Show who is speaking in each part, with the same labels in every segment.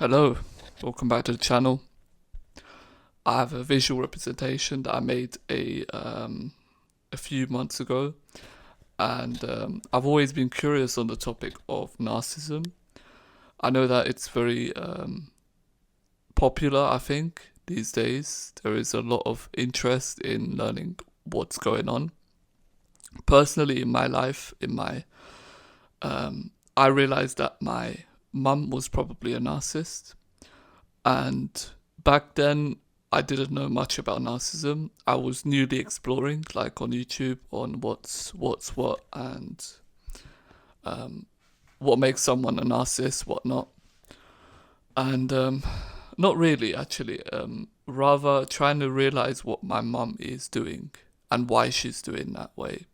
Speaker 1: Hello, welcome back to the channel. I have a visual representation that I made a few months ago, and I've always been curious on the topic of narcissism. I know that it's very popular, I think, these days. There is a lot of interest in learning what's going on. Personally, in my life, I realized that my mum was probably a narcissist. And back then, I didn't know much about narcissism. I was newly exploring, like on YouTube, on what's what, and what makes someone a narcissist, what not. And not really, actually. Rather trying to realize what my mum is doing and why she's doing that way,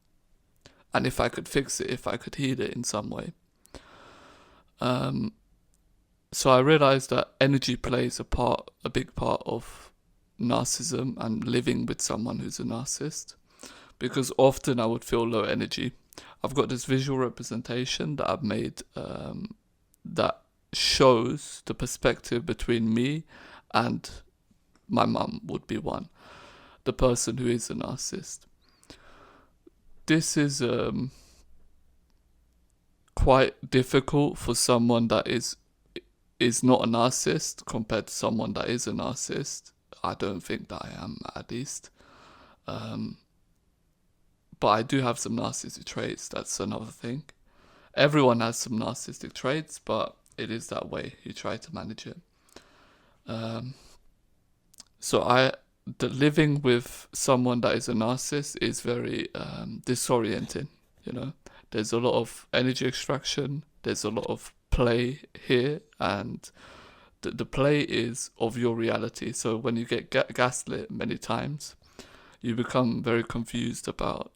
Speaker 1: and if I could fix it, if I could heal it in some way. So I realized that energy plays a big part of narcissism and living with someone who's a narcissist, because often I would feel low energy. I've got this visual representation that I've made that shows the perspective between me and my mum would be one, the person who is a narcissist. This is quite difficult for someone that is not a narcissist compared to someone that is a narcissist. I don't think that I am, at least. But I do have some narcissistic traits. That's another thing. Everyone has some narcissistic traits, but it is that way. You try to manage it. The living with someone that is a narcissist is very disorienting. There's a lot of energy extraction. There's a lot of play here, and the play is of your reality. So when you get gaslit many times, you become very confused about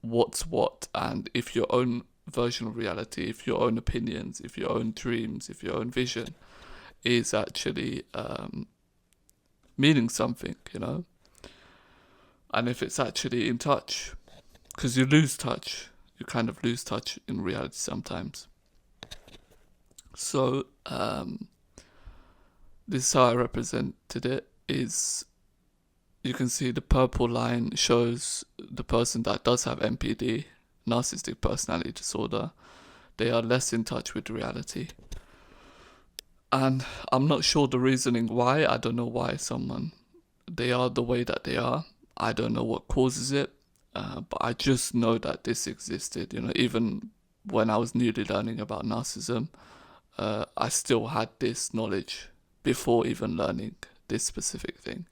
Speaker 1: what's what, and if your own version of reality, if your own opinions, if your own dreams, if your own vision is actually meaning something, and if it's actually in touch, because you kind of lose touch in reality sometimes. So this is how I represented it. Is you can see the purple line shows the person that does have NPD, narcissistic personality disorder. They are less in touch with reality. And I'm not sure the reasoning why. I don't know why they are the way that they are. I don't know what causes it. But I just know that this existed. Even when I was newly learning about narcissism, I still had this knowledge before even learning this specific thing.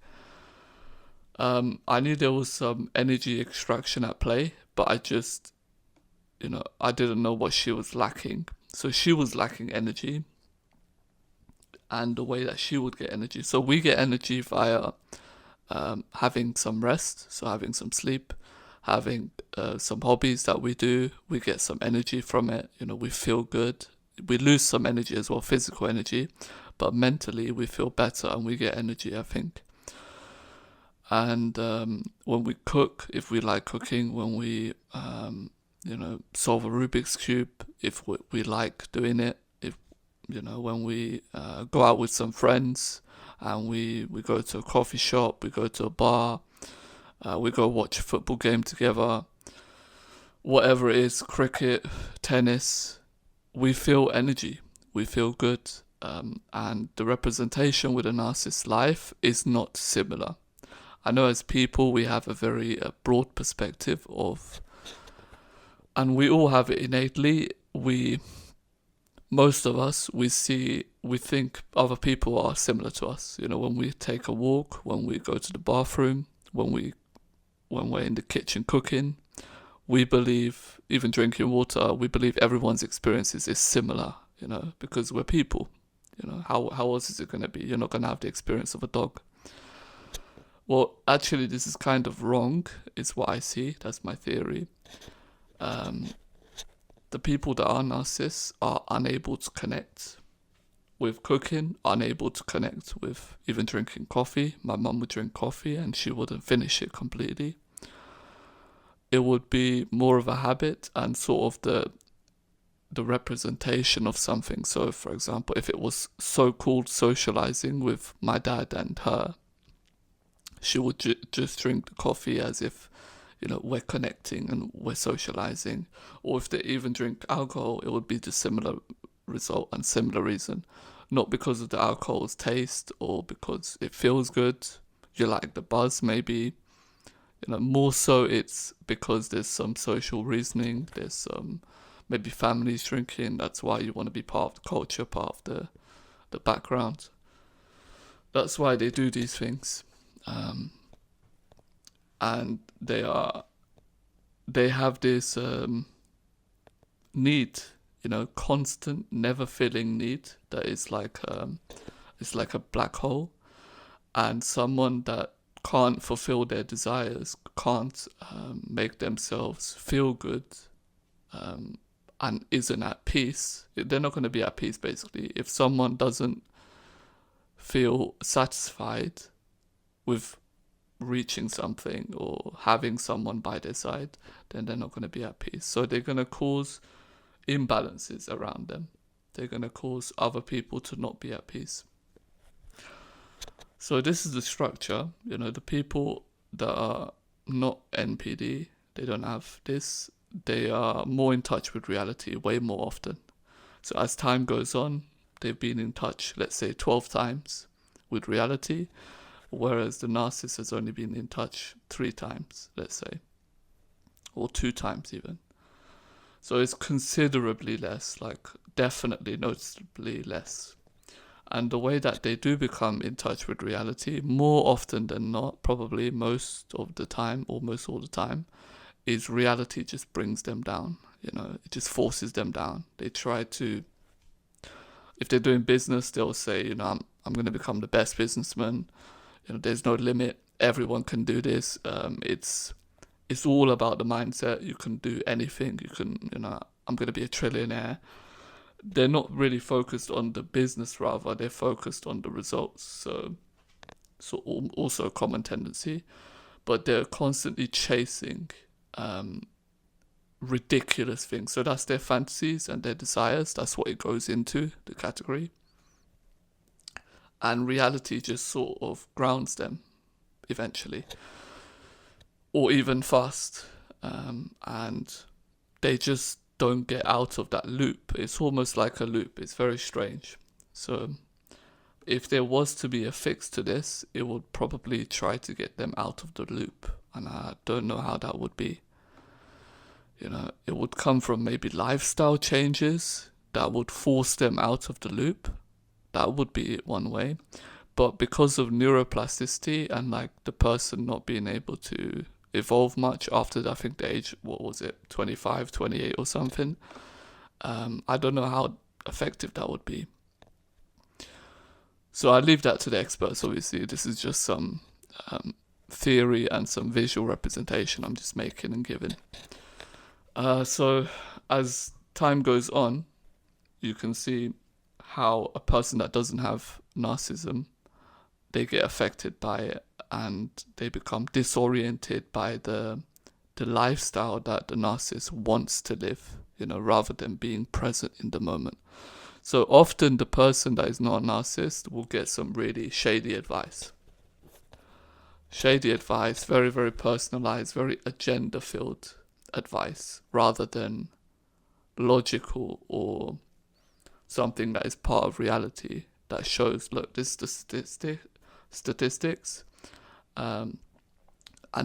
Speaker 1: I knew there was some energy extraction at play, but I just, I didn't know what she was lacking. So she was lacking energy, and the way that she would get energy. So we get energy via having some rest, so having some sleep, having some hobbies that we do. We get some energy from it. We feel good. We lose some energy as well, physical energy, but mentally we feel better and we get energy, I think. And when we cook, if we like cooking, when we solve a Rubik's Cube, if we like doing it, if when we go out with some friends and we go to a coffee shop, we go to a bar, we go watch a football game together, whatever it is, cricket, tennis, we feel energy, we feel good. And the representation with a narcissist's life is not similar. I know as people we have a very broad perspective and we all have it innately. Most of us, we think other people are similar to us. When we take a walk, when we go to the bathroom, when we're in the kitchen cooking, we believe, even drinking water, we believe everyone's experiences is similar, because we're people. How else is it going to be? You're not going to have the experience of a dog. Well, actually, this is kind of wrong, is what I see. That's my theory. The people that are narcissists are unable to connect with cooking, unable to connect with even drinking coffee. My mum would drink coffee and she wouldn't finish it completely. It would be more of a habit and sort of the representation of something. So, for example, if it was so-called socializing with my dad and her, she would just drink the coffee as if, we're connecting and we're socializing. Or if they even drink alcohol, it would be the similar result and similar reason. Not because of the alcohol's taste or because it feels good, you like the buzz maybe. More so it's because there's some social reasoning, there's some maybe families drinking, that's why you want to be part of the culture, part of the background. That's why they do these things. And they have this need, constant, never filling need that is like it's like a black hole. And someone that can't fulfill their desires, can't make themselves feel good, and isn't at peace, they're not going to be at peace basically. If someone doesn't feel satisfied with reaching something or having someone by their side, then they're not going to be at peace. So they're going to cause imbalances around them. They're going to cause other people to not be at peace. So this is the structure. The people that are not NPD, they don't have this. They are more in touch with reality way more often. So as time goes on, they've been in touch, let's say 12 times with reality, whereas the narcissist has only been in touch 3 times, let's say, or 2 times even. So it's considerably less, like definitely noticeably less. And the way that they do become in touch with reality, more often than not, probably most of the time, almost all the time, is reality just brings them down. It just forces them down. They try to, if they're doing business, they'll say, I'm going to become the best businessman. There's no limit. Everyone can do this. It's all about the mindset. You can do anything. You can, I'm going to be a trillionaire. They're not really focused on the business, rather they're focused on the results. So also a common tendency, but they're constantly chasing ridiculous things. So that's their fantasies and their desires. That's what it goes into the category. And reality just sort of grounds them eventually, or even fast, and they just don't get out of that loop. It's almost like a loop. It's very strange. So if there was to be a fix to this, it would probably try to get them out of the loop, and I don't know how that would be. It would come from maybe lifestyle changes that would force them out of the loop. That would be one way. But because of neuroplasticity and like the person not being able to evolve much after, I think the age, 25, 28 or something, I don't know how effective that would be. So I leave that to the experts. Obviously this is just some theory and some visual representation I'm just making and giving. So as time goes on, you can see how a person that doesn't have narcissism, they get affected by it and they become disoriented by the lifestyle that the narcissist wants to live, rather than being present in the moment. So often the person that is not a narcissist will get some really shady advice. Shady advice, very, very personalized, very agenda-filled advice, rather than logical or something that is part of reality that shows, look, this is the statistics, and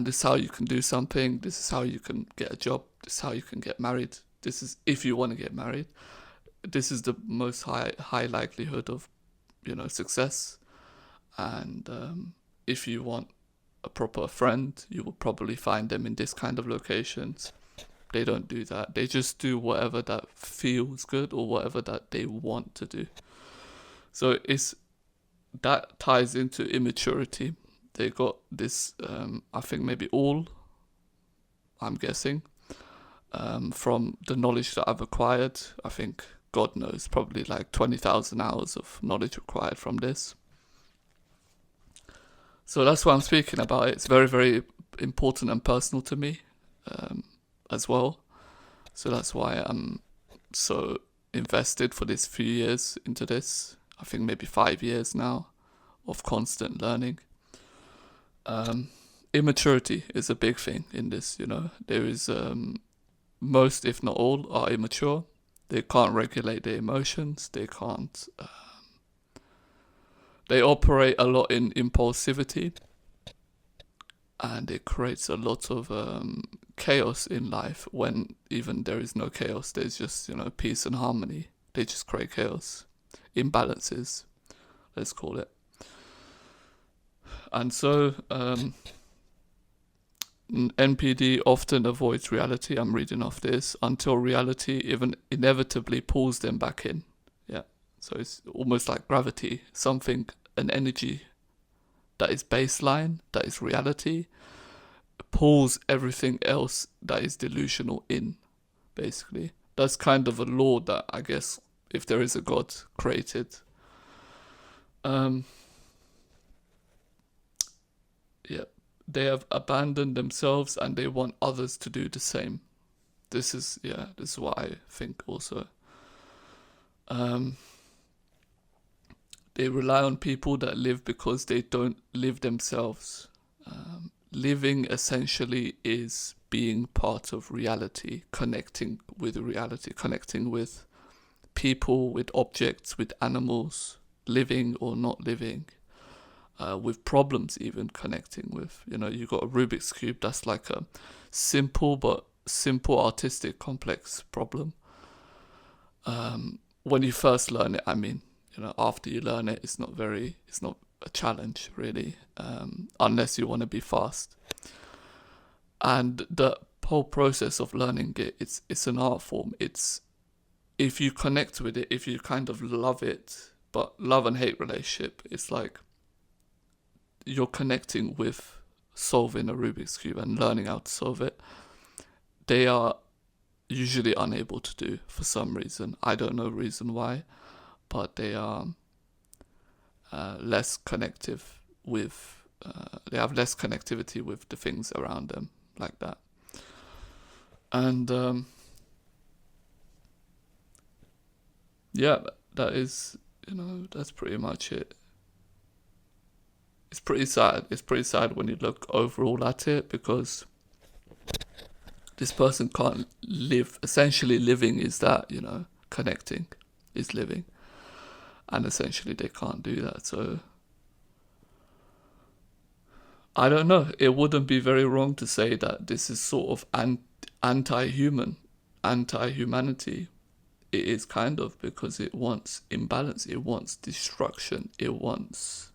Speaker 1: this is how you can do something, this is how you can get a job, this is how you can get married, this is if you want to get married, this is the most high likelihood of success, and if you want a proper friend, you will probably find them in this kind of locations. They don't do that. They just do whatever that feels good or whatever that they want to do. So that ties into immaturity. They got this, I think maybe I'm guessing, from the knowledge that I've acquired. I think, God knows, probably like 20,000 hours of knowledge acquired from this. So that's why I'm speaking about it. It's very, very important and personal to me as well. So that's why I'm so invested for this few years into this. I think maybe 5 years now of constant learning. Immaturity is a big thing in this, There is, most, if not all, are immature. They can't regulate their emotions. They can't, they operate a lot in impulsivity, and it creates a lot of chaos in life when even there is no chaos. There's just, peace and harmony. They just create chaos, imbalances, let's call it. And so NPD often avoids reality, I'm reading off this, until reality even inevitably pulls them back in. Yeah. So it's almost like gravity, an energy that is baseline, that is reality, pulls everything else that is delusional in, basically. That's kind of a law that, I guess, if there is a God, created. Yeah. They have abandoned themselves and they want others to do the same. This is what I think also. They rely on people that live because they don't live themselves. Living essentially is being part of reality, connecting with reality, connecting with people, with objects, with animals, living or not living. With problems, even connecting with, you got a Rubik's Cube, that's like a simple artistic complex problem. When you first learn it, after you learn it, it's not a challenge really, unless you want to be fast. And the whole process of learning it's an art form. It's, if you connect with it, if you kind of love it, but love and hate relationship, it's like you're connecting with solving a Rubik's Cube and learning how to solve it. They are usually unable to do for some reason. I don't know reason why, but they are less connective with, they have less connectivity with the things around them, like that. And that is, that's pretty much it. It's pretty sad. It's pretty sad when you look overall at it, because this person can't live. Essentially, living is that, connecting is living. And essentially, they can't do that. So, I don't know. It wouldn't be very wrong to say that this is sort of anti-human, anti-humanity. It is kind of, because it wants imbalance. It wants destruction. It wants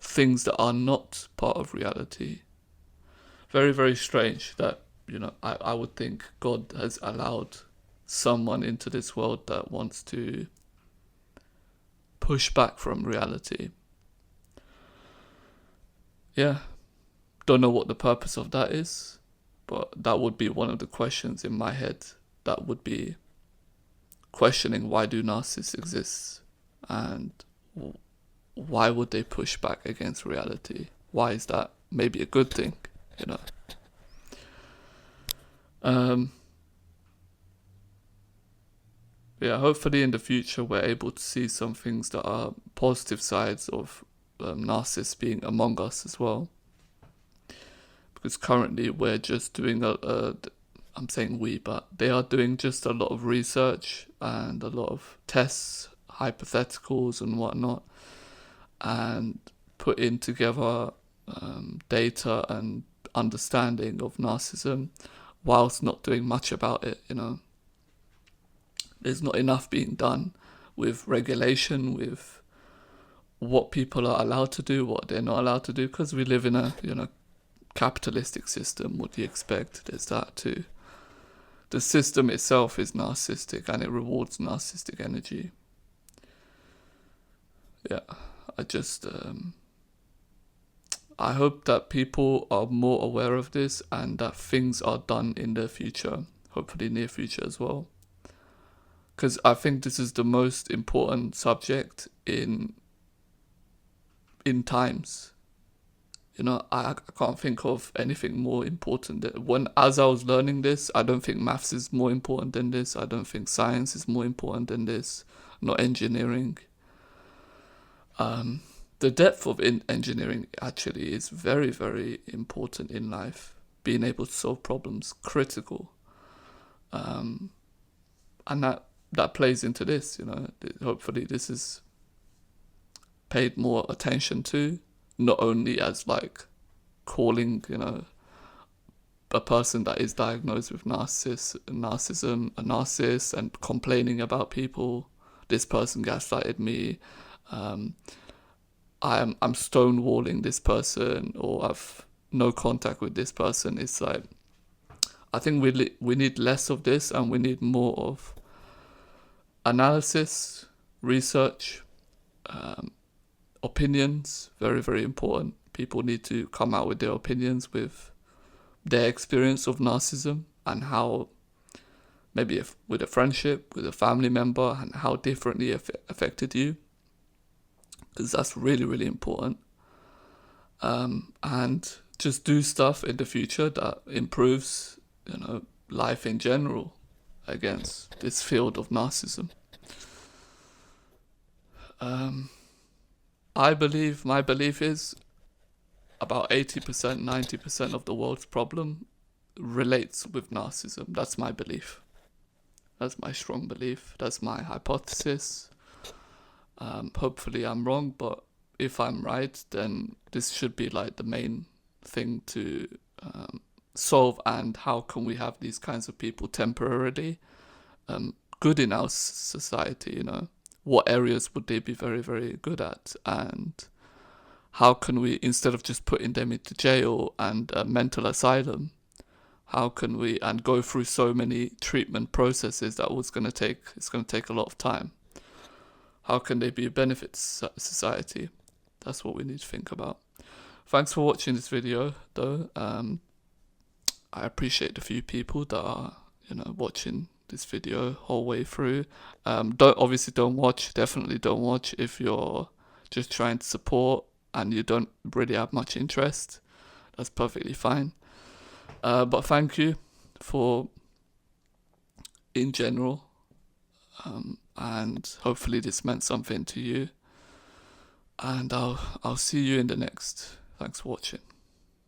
Speaker 1: things that are not part of reality. Very, very strange that, I would think God has allowed someone into this world that wants to push back from reality. Yeah. Don't know what the purpose of that is, but that would be one of the questions in my head. That would be questioning, why do narcissists exist? And why would they push back against reality? Why is that maybe a good thing, hopefully in the future we're able to see some things that are positive sides of narcissists being among us as well. Because currently we're just doing I'm saying we, but they are doing just a lot of research and a lot of tests, hypotheticals and whatnot, and putting together data and understanding of narcissism, whilst not doing much about it. There's not enough being done with regulation, with what people are allowed to do, what they're not allowed to do, because we live in a capitalistic system. What do you expect? There's that too. The system itself is narcissistic and it rewards narcissistic energy. Yeah. I hope that people are more aware of this and that things are done in the future, hopefully near future as well. Because I think this is the most important subject in times. I can't think of anything more important. As I was learning this, I don't think maths is more important than this. I don't think science is more important than this. Not engineering. The depth of engineering actually is very, very important in life. Being able to solve problems, critical. And that plays into this, hopefully this is paid more attention to, not only as like calling, a person that is diagnosed with narcissism a narcissist and complaining about people. This person gaslighted me. I'm stonewalling this person, or I've no contact with this person. It's like, I think we need less of this, and we need more of analysis, research, opinions. Very, very important. People need to come out with their opinions, with their experience of narcissism, and how maybe if with a friendship, with a family member, and how differently it affected you, because that's really, really important. And just do stuff in the future that improves, life in general against this field of narcissism. My belief is about 80%, 90% of the world's problem relates with narcissism. That's my belief. That's my strong belief. That's my hypothesis. Hopefully I'm wrong, but if I'm right, then this should be like the main thing to solve. And how can we have these kinds of people temporarily good in our society? What areas would they be very, very good at? And how can we, instead of just putting them into jail and a mental asylum, how can we, and go through so many treatment processes that it's going to take a lot of time. How can they be a benefit to society? That's what we need to think about. Thanks for watching this video, though. I appreciate the few people that are, watching this video whole way through. Definitely don't watch if you're just trying to support and you don't really have much interest. That's perfectly fine. But thank you for, in general, and hopefully this meant something to you. And I'll see you in the next. Thanks for watching.